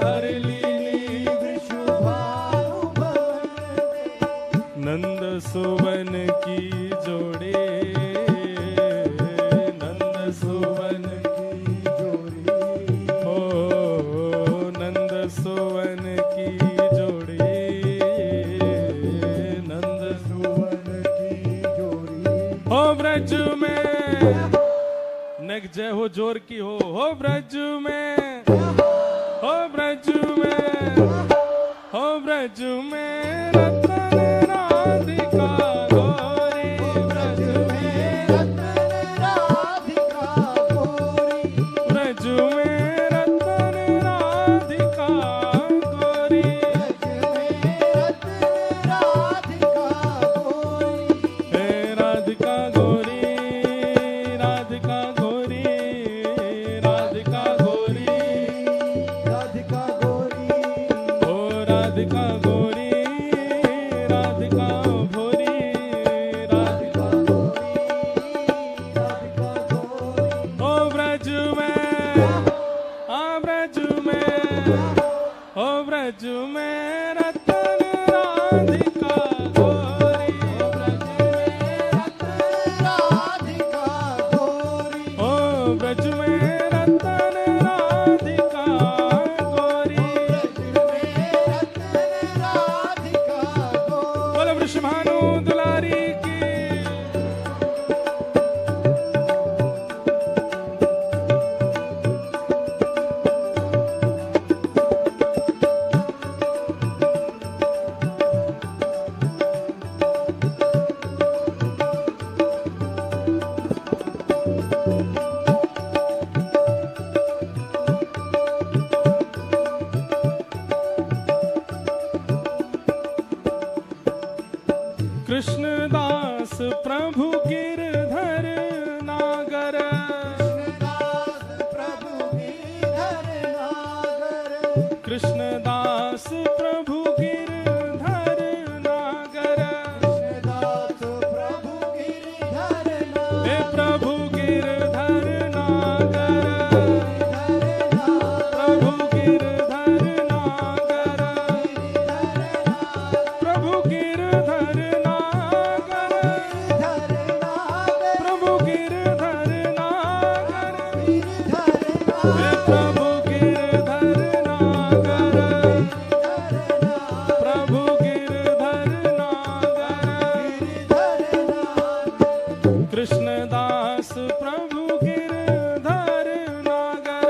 हरलीनी वृषभानु भवन ते। नंद सुवन की जोड़ी, नंद सुवन की जोड़ी, सुवन की जोड़ी, नंद सुवन की जोड़ी। हो ब्रज में नग जय हो जोर की हो ब्रज में, हो ब्रज में, हो ब्रज में रतन राधि ब्रज में, हाँ ब्रज में, ओ ब्रज में रतन राधिका गोरी, ओ ब्रज में रतन राधिका गोरी, बोलो वृषभानु दुलारी की। कृष्णदास प्रभु गिरधर नागर, कृष्णदास प्रभु गिरधर नागर, हे प्रभु गिरधर नागर, प्रभु गिरधर नागर, प्रभु गिरधर नागर, प्रभु गिरधर नागर, हे प्रभु गिरधर नागर, प्रभु गिरधर नागर, कृष्णदास प्रभु गिरधर नागर,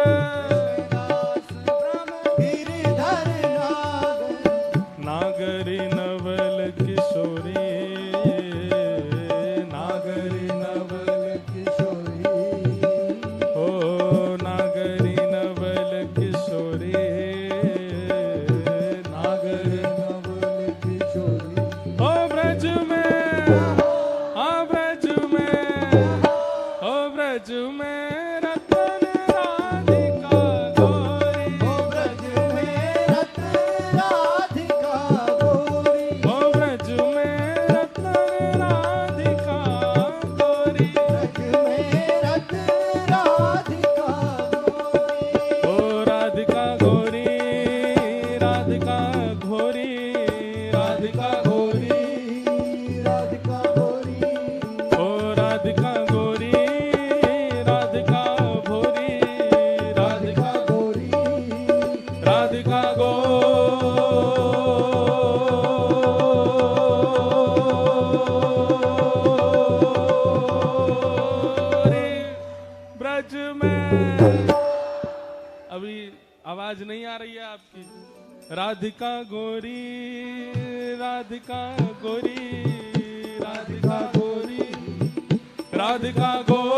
नागरी नवल किशोरी, नागरी नवल किशोरी, ओ नागरी नवल किशोरी, नागरी नवल किशोरी, ओ ब्रज में, आ ब्रज में, ओ ब्रज में रतन राधिका गोरी, ओ ब्रज में रतन राधिका गोरी, ओ ब्रज में रतन राधिका गोरी, ओ राधिका गोरी, राधिका घोरी, राधिका घोरी, ओ राधिका गोरी, राधिका भोरी, राधिका राधिका गोरी, ब्रज में। अभी आवाज नहीं आ रही है आपकी। राधिका गोरी, राधिका गोरी, राधिका गोरी, राधिका गोरी,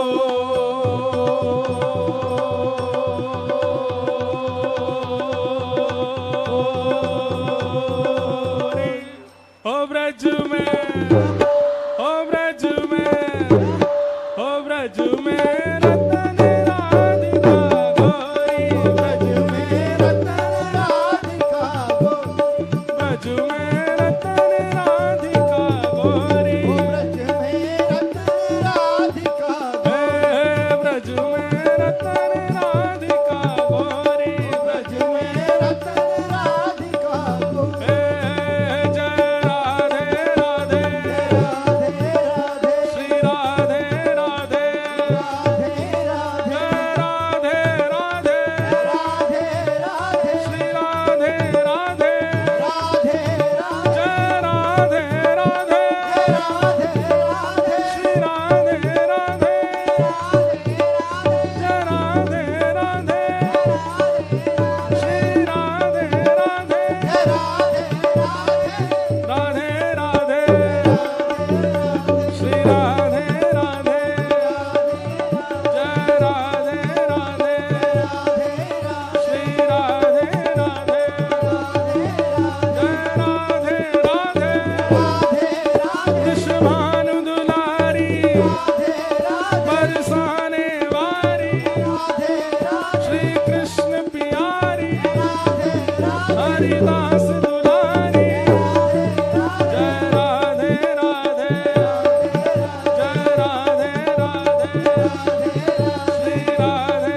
ओ ब्रज में, ओ ब्रज में, ओ ब्रज में रतन राधिका गोरी, ब्रज में रतन राधिका गोरी, ब्रज में रतन राधिका गोरी, ब्रज में रतन राधिका गोरी, ब्रज में रतन राधिका गोरी, ब्रज में रतन राधिका गोरी, जय राधे राधे, श्री राधे राधे, जय राधे राधे, श्री राधे राधे, जय राधे राधे, श्री राधे राधे, जय राधे राधे, श्री राधे राधे, राधे राधे, श्री राधे राधे, जय राधे राधे, श्री राधे राधे, जय राधे राधे, वृषभानु दुलारी, बरसाने वारी, श्री कृष्ण प्यारी, हरिदास दुलारी, जय राधे राधे, जय राधे राधे, श्री राधे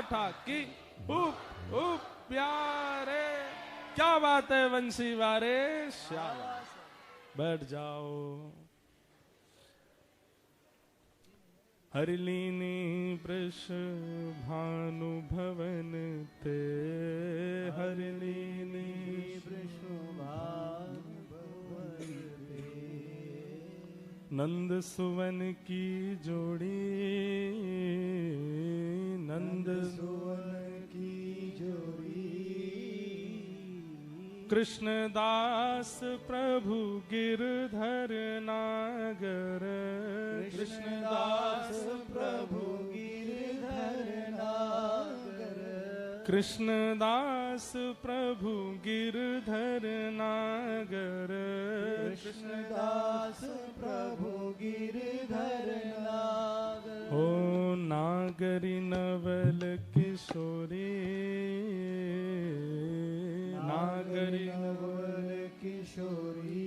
ठाकी हुप हुप प्यारे। क्या बात है वंशी वारे, शाबाश। बैठ जाओ। हरिलीनी वृष भानु भवन ते, हरिलीनी नंद सुवन की जोड़ी, नंद सुवन की जोड़ी। कृष्णदास प्रभु गिरधर नागर, कृष्णदास प्रभु गिरधर नागर। कृष्णदास प्रभु गिरधर नागर, कृष्णदास प्रभु गिरधर नागर। हो नागरी नवल किशोरी, नागरी नवल किशोरी।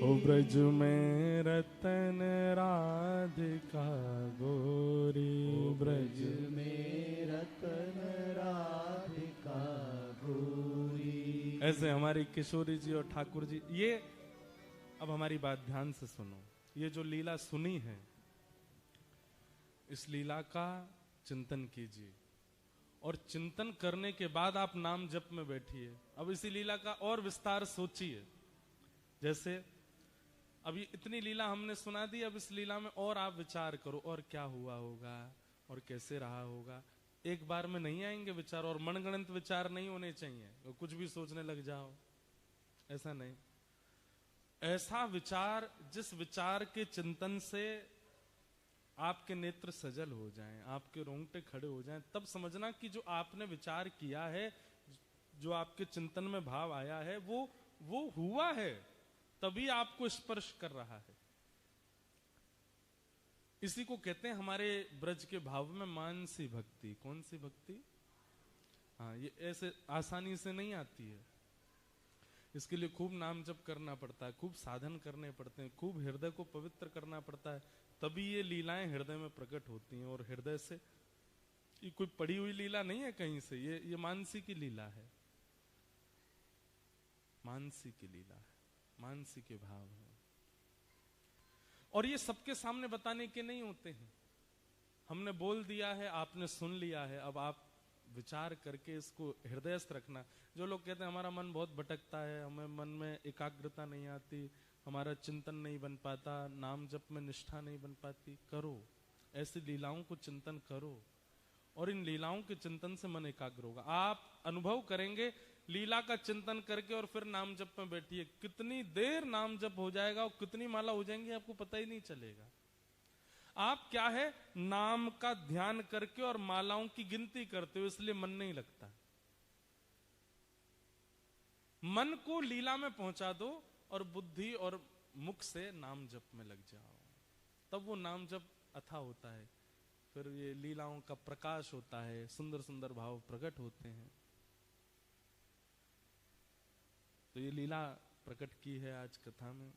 ओ ब्रज में रतन राधिका गोरी, ब्रज में रतन राधिका गोरी। ऐसे हमारी किशोरी जी और ठाकुर जी। ये अब हमारी बात ध्यान से सुनो। ये जो लीला सुनी है, इस लीला का चिंतन कीजिए और चिंतन करने के बाद आप नाम जप में बैठिए। अब इसी लीला का और विस्तार सोचिए। जैसे अभी इतनी लीला हमने सुना दी, अब इस लीला में और आप विचार करो और क्या हुआ होगा और कैसे रहा होगा। एक बार में नहीं आएंगे विचार, और मनगणित विचार नहीं होने चाहिए, तो कुछ भी सोचने लग जाओ, ऐसा नहीं। ऐसा विचार जिस विचार के चिंतन से आपके नेत्र सजल हो जाएं, आपके रोंगटे खड़े हो जाएं, तब समझना कि जो आपने विचार किया है, जो आपके चिंतन में भाव आया है, वो हुआ है, तभी आपको स्पर्श कर रहा है। इसी को कहते हैं हमारे ब्रज के भाव में मानसी भक्ति। कौन सी भक्ति? हाँ, ये ऐसे आसानी से नहीं आती है। इसके लिए खूब नाम जप करना पड़ता है, खूब साधन करने पड़ते हैं, खूब हृदय को पवित्र करना पड़ता है, तभी ये लीलाएं हृदय में प्रकट होती हैं। और हृदय से ये कोई पड़ी हुई लीला नहीं है कहीं से, ये मानसी की लीला है, मानसी की लीला है, मानसी के भाव है। और ये सबके सामने बताने के नहीं होते हैं। हमने बोल दिया है, आपने सुन लिया है, अब आप विचार करके इसको हृदयस्थ रखना। जो लोग कहते हैं हमारा मन बहुत भटकता है, हमें मन में एकाग्रता नहीं आती, हमारा चिंतन नहीं बन पाता, नाम जप में निष्ठा नहीं बन पाती, करो ऐसी लीलाओं को चिंतन करो, और इन लीलाओं के चिंतन से मन एकाग्र होगा। आप अनुभव करेंगे लीला का चिंतन करके, और फिर नाम जप में बैठिए, कितनी देर नाम जप हो जाएगा और कितनी माला हो जाएंगी आपको पता ही नहीं चलेगा। आप क्या है, नाम का ध्यान करके और मालाओं की गिनती करते हो, इसलिए मन नहीं लगता। मन को लीला में पहुंचा दो और बुद्धि और मुख से नाम जप में लग जाओ, तब वो नाम जप अथा होता है। फिर ये लीलाओं का प्रकाश होता है, सुंदर सुंदर भाव प्रकट होते हैं। तो ये लीला प्रकट की है आज कथा में।